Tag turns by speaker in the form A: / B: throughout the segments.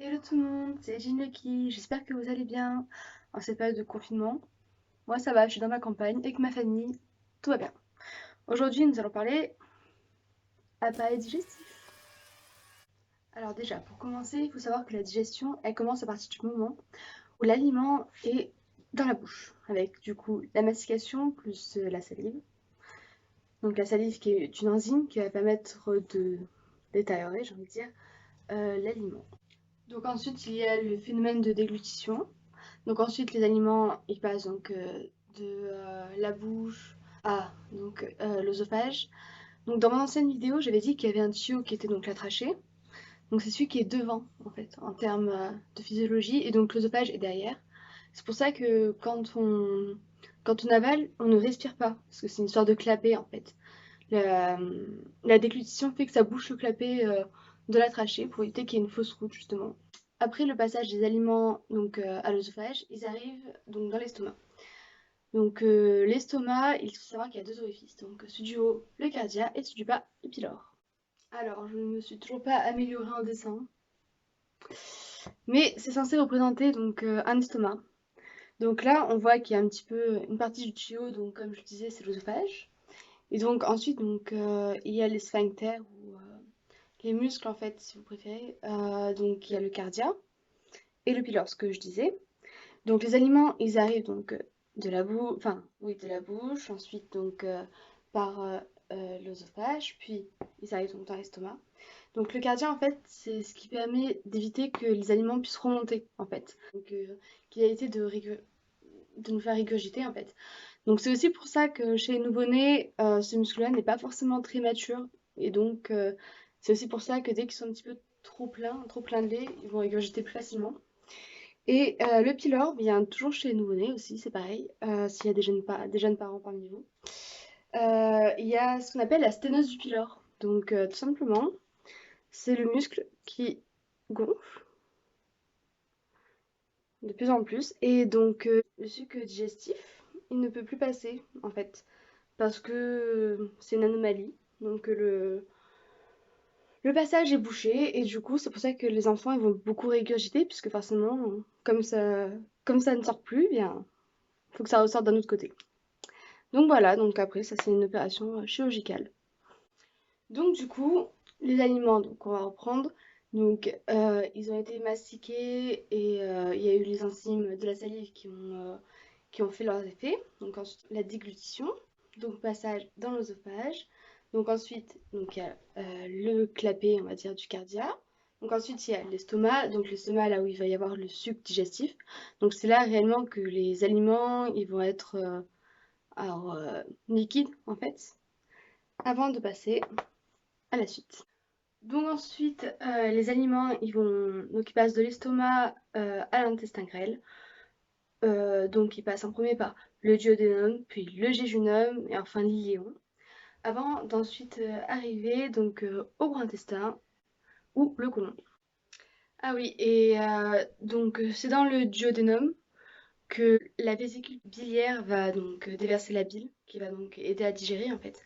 A: Hello tout le monde, c'est Jean Lucky, j'espère que vous allez bien en cette période de confinement. Moi ça va, je suis dans ma campagne avec ma famille, tout va bien. Aujourd'hui nous allons parler appareil digestif. Alors déjà, pour commencer, il faut savoir que la digestion, elle commence à partir du moment où l'aliment est dans la bouche, avec du coup la mastication plus la salive. Donc la salive qui est une enzyme qui va permettre de détériorer, j'ai envie de dire, l'aliment. Donc ensuite il y a le phénomène de déglutition. Donc ensuite, les aliments, ils passent donc de la bouche à l'œsophage. Donc dans mon ancienne vidéo, j'avais dit qu'il y avait un tuyau qui était donc la trachée. Donc c'est celui qui est devant en fait en termes de physiologie et donc l'œsophage est derrière. C'est pour ça que quand on avale, on ne respire pas parce que c'est une sorte de clapet en fait. La, la déglutition fait que ça bouche le clapet de la trachée pour éviter qu'il y ait une fausse route justement. Après le passage des aliments à l'œsophage, ils arrivent donc dans l'estomac. Donc l'estomac, il faut savoir qu'il y a deux orifices, donc celui du haut, le cardia, et celui du bas, le pylore. Alors, je ne me suis toujours pas améliorée en dessin, mais c'est censé représenter donc un estomac. Donc là, on voit qu'il y a un petit peu une partie du tuyau, donc comme je disais, c'est l'œsophage. Et donc ensuite, il y a les sphincters ou les muscles en fait, si vous préférez. Donc il y a le cardia et le pylore, ce que je disais. Donc les aliments, ils arrivent donc de la bouche, enfin oui, de la bouche, ensuite donc par l'œsophage, puis ils arrivent donc dans l'estomac. Donc le cardia en fait, c'est ce qui permet d'éviter que les aliments puissent remonter en fait, donc qui a été de nous faire régurgiter en fait. Donc c'est aussi pour ça que chez les nouveau-nés, ce muscle-là n'est pas forcément très mature et donc c'est aussi pour ça que dès qu'ils sont un petit peu trop plein de lait, ils vont régurgiter plus facilement. Et le pylore vient toujours chez les nouveau-nés aussi, c'est pareil, s'il y a des jeunes parents parmi vous. Il y a ce qu'on appelle la sténose du pylore. Donc tout simplement, c'est le muscle qui gonfle de plus en plus et donc le sucre digestif, il ne peut plus passer en fait parce que c'est une anomalie. Donc le passage est bouché et du coup c'est pour ça que les enfants ils vont beaucoup régurgiter puisque forcément comme ça ne sort plus, eh bien faut que ça ressorte d'un autre côté. Donc voilà, donc après ça c'est une opération chirurgicale. Donc du coup, les aliments, donc on va reprendre. Donc ils ont été mastiqués et il y a eu les enzymes de la salive qui ont fait leurs effets. Donc ensuite la déglutition, donc passage dans l'œsophage. Donc ensuite, donc, il y a le clapet, on va dire, du cardia. Donc ensuite, il y a l'estomac. Donc l'estomac, là où il va y avoir le suc digestif. Donc c'est là réellement que les aliments, ils vont être liquides en fait, avant de passer à la suite. Donc ensuite, les aliments, ils passent de l'estomac à l'intestin grêle. Donc ils passent en premier par le duodénum, puis le jéjunum et enfin l'iléon, avant d'ensuite arriver donc au gros intestin ou le côlon. Ah oui, et donc c'est dans le duodénum que la vésicule biliaire va donc déverser la bile, qui va donc aider à digérer en fait.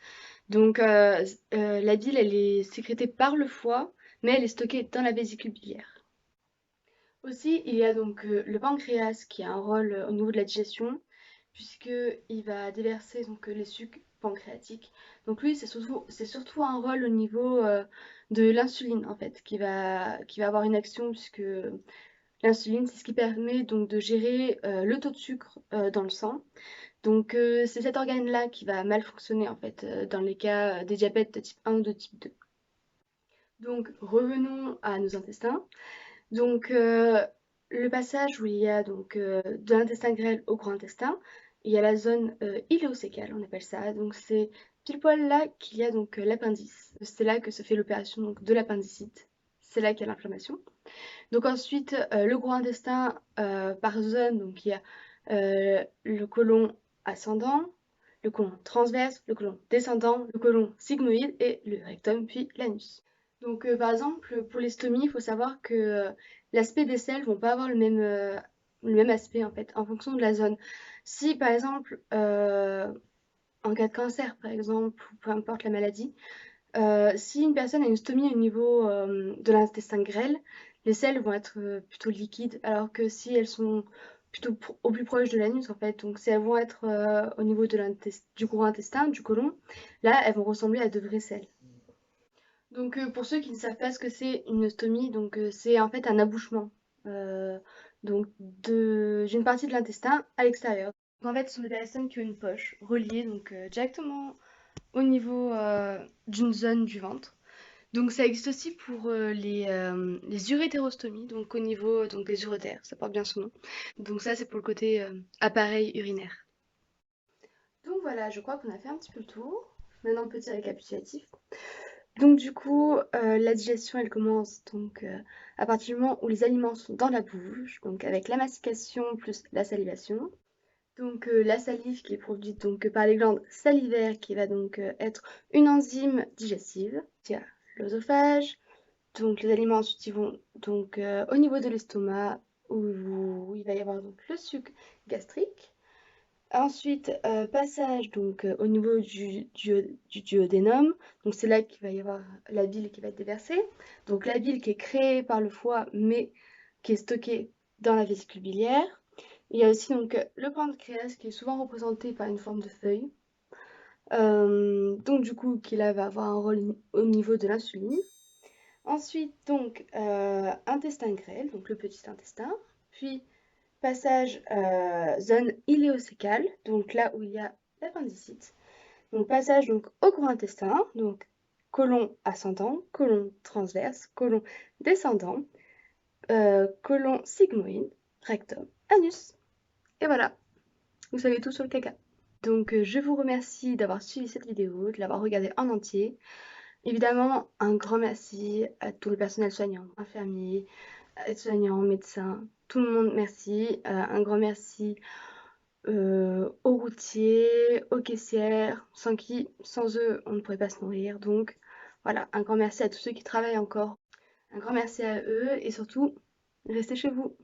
A: Donc la bile, elle est sécrétée par le foie, mais elle est stockée dans la vésicule biliaire. Aussi, il y a donc le pancréas qui a un rôle au niveau de la digestion, puisqu'il va déverser donc les sucs pancréatiques. Donc lui, c'est surtout un rôle au niveau de l'insuline en fait, qui va avoir une action, puisque l'insuline, c'est ce qui permet donc de gérer le taux de sucre dans le sang. Donc c'est cet organe-là qui va mal fonctionner en fait dans les cas des diabètes de type 1 ou de type 2. Donc revenons à nos intestins. Donc le passage où il y a donc de l'intestin grêle au gros intestin, il y a la zone iléocécale, on appelle ça. Donc c'est pile poil là qu'il y a donc l'appendice. C'est là que se fait l'opération donc de l'appendicite. C'est là qu'il y a l'inflammation. Donc ensuite le gros intestin par zone, donc il y a le côlon ascendant, le côlon transverse, le côlon descendant, le côlon sigmoïde et le rectum puis l'anus. Donc par exemple pour l'estomie, il faut savoir que l'aspect des selles vont pas avoir le même aspect en fait en fonction de la zone. Si par exemple en cas de cancer par exemple ou peu importe la maladie, si une personne a une stomie au niveau de l'intestin grêle, les selles vont être plutôt liquides, alors que si elles sont plutôt au plus proche de l'anus en fait, donc si elles vont être au niveau de du gros intestin, du côlon, là elles vont ressembler à de vraies selles. Donc pour ceux qui ne savent pas ce que c'est une ostomie, donc c'est en fait un abouchement euh, donc d'une partie de l'intestin à l'extérieur. Donc en fait, ce sont des personnes qui ont une poche reliée donc directement au niveau d'une zone du ventre. Donc ça existe aussi pour les urétérostomies, donc au niveau donc des urétères, ça porte bien son nom. Donc ça c'est pour le côté appareil urinaire. Donc voilà, je crois qu'on a fait un petit peu le tour. Maintenant petit récapitulatif. Donc du coup, la digestion elle commence donc à partir du moment où les aliments sont dans la bouche, donc avec la mastication plus la salivation. Donc la salive qui est produite donc par les glandes salivaires qui va donc être une enzyme digestive via l'œsophage. Donc les aliments ensuite ils vont donc au niveau de l'estomac où il va y avoir donc le suc gastrique. Ensuite, passage donc au niveau du duodénum. Donc c'est là qu'il va y avoir la bile qui va être déversée. Donc la bile qui est créée par le foie mais qui est stockée dans la vésicule biliaire. Il y a aussi donc le pancréas qui est souvent représenté par une forme de feuille. Donc du coup qui là va avoir un rôle au niveau de l'insuline. Ensuite donc intestin grêle, donc le petit intestin. Puis passage zone iléosécale, donc là où il y a l'appendicite. Donc passage donc au gros intestin, donc côlon ascendant, côlon transverse, côlon descendant, côlon sigmoïde, rectum, anus. Et voilà, vous savez tout sur le caca. Donc je vous remercie d'avoir suivi cette vidéo, de l'avoir regardée en entier. Évidemment, un grand merci à tout le personnel soignant, infirmiers, aides-soignants, médecins, tout le monde, merci. Un grand merci aux routiers, aux caissières, sans eux, on ne pourrait pas se nourrir. Donc voilà, un grand merci à tous ceux qui travaillent encore. Un grand merci à eux et surtout, restez chez vous.